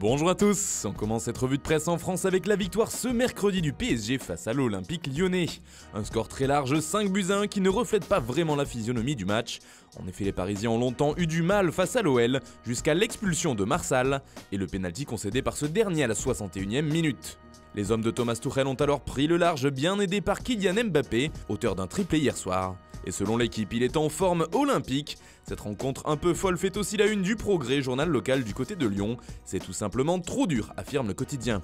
Bonjour à tous, on commence cette revue de presse en France avec la victoire ce mercredi du PSG face à l'Olympique lyonnais. Un score très large, 5-1 qui ne reflète pas vraiment la physionomie du match. En effet, les Parisiens ont longtemps eu du mal face à l'OL, jusqu'à l'expulsion de Marsal et le pénalty concédé par ce dernier à la 61e minute. Les hommes de Thomas Tuchel ont alors pris le large, bien aidés par Kylian Mbappé, auteur d'un triplé hier soir. Et selon l'équipe, il est en forme olympique. Cette rencontre un peu folle fait aussi la une du Progrès, journal local du côté de Lyon. C'est tout simplement trop dur, affirme le quotidien.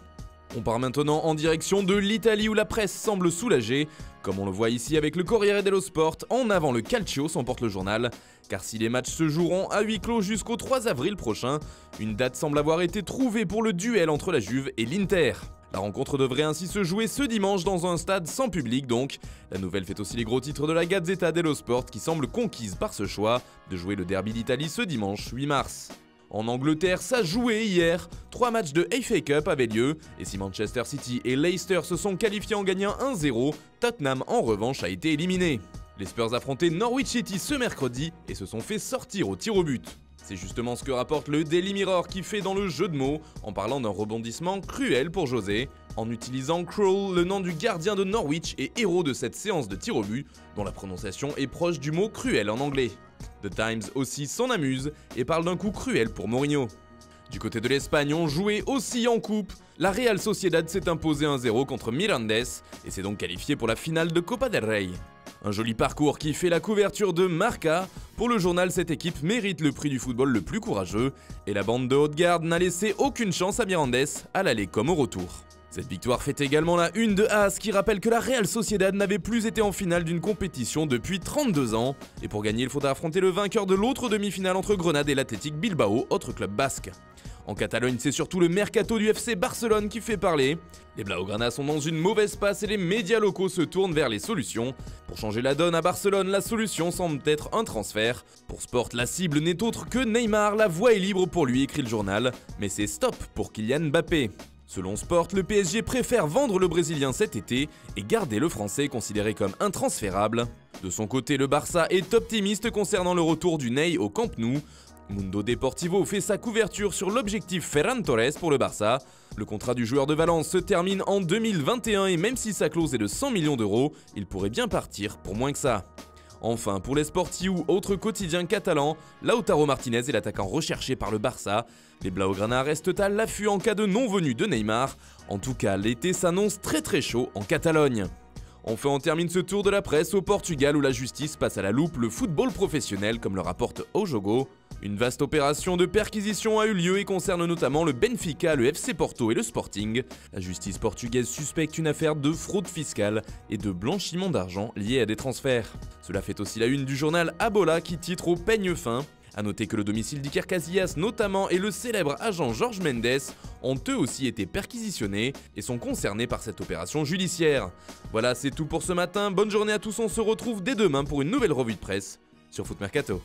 On part maintenant en direction de l'Italie où la presse semble soulagée. Comme on le voit ici avec le Corriere dello Sport, en avant le Calcio s'emporte le journal. Car si les matchs se joueront à huis clos jusqu'au 3 avril prochain, une date semble avoir été trouvée pour le duel entre la Juve et l'Inter. La rencontre devrait ainsi se jouer ce dimanche dans un stade sans public donc. La nouvelle fait aussi les gros titres de la Gazzetta dello Sport qui semble conquise par ce choix de jouer le derby d'Italie ce dimanche 8 mars. En Angleterre, ça jouait hier. 3 matchs de FA Cup avaient lieu et si Manchester City et Leicester se sont qualifiés en gagnant 1-0, Tottenham en revanche a été éliminé. Les Spurs affrontaient Norwich City ce mercredi et se sont fait sortir au tir au but. C'est justement ce que rapporte le Daily Mirror qui fait dans le jeu de mots en parlant d'un rebondissement cruel pour José, en utilisant Krul, le nom du gardien de Norwich et héros de cette séance de tir au but, dont la prononciation est proche du mot cruel en anglais. The Times aussi s'en amuse et parle d'un coup cruel pour Mourinho. Du côté de l'Espagne, on jouait aussi en coupe. La Real Sociedad s'est imposée 1-0 contre Mirandes et s'est donc qualifiée pour la finale de Copa del Rey. Un joli parcours qui fait la couverture de Marca. Pour le journal, cette équipe mérite le prix du football le plus courageux et la bande de Haute-Garde n'a laissé aucune chance à Mirandes à l'aller comme au retour. Cette victoire fait également la une de AS qui rappelle que la Real Sociedad n'avait plus été en finale d'une compétition depuis 32 ans. Et pour gagner, il faudra affronter le vainqueur de l'autre demi-finale entre Grenade et l'Athletic Bilbao, autre club basque. En Catalogne, c'est surtout le mercato du FC Barcelone qui fait parler. Les Blaugrana sont dans une mauvaise passe et les médias locaux se tournent vers les solutions. Pour changer la donne à Barcelone, la solution semble être un transfert. Pour Sport, la cible n'est autre que Neymar, la voie est libre pour lui, écrit le journal. Mais c'est stop pour Kylian Mbappé. Selon Sport, le PSG préfère vendre le Brésilien cet été et garder le Français considéré comme intransférable. De son côté, le Barça est optimiste concernant le retour du Ney au Camp Nou. Mundo Deportivo fait sa couverture sur l'objectif Ferran Torres pour le Barça. Le contrat du joueur de Valence se termine en 2021 et même si sa clause est de 100 millions d'euros, il pourrait bien partir pour moins que ça. Enfin, pour les Sportiu, autre quotidien catalan, Lautaro Martinez est l'attaquant recherché par le Barça. Les Blaugrana restent à l'affût en cas de non-venue de Neymar. En tout cas, l'été s'annonce très chaud en Catalogne. Enfin, on termine ce tour de la presse au Portugal où la justice passe à la loupe le football professionnel comme le rapporte O Jogo. Une vaste opération de perquisition a eu lieu et concerne notamment le Benfica, le FC Porto et le Sporting. La justice portugaise suspecte une affaire de fraude fiscale et de blanchiment d'argent lié à des transferts. Cela fait aussi la une du journal Abola qui titre au peigne fin. A noter que le domicile d'Iker Casillas notamment et le célèbre agent Jorge Mendes ont eux aussi été perquisitionnés et sont concernés par cette opération judiciaire. Voilà, c'est tout pour ce matin, bonne journée à tous, on se retrouve dès demain pour une nouvelle revue de presse sur Foot Mercato.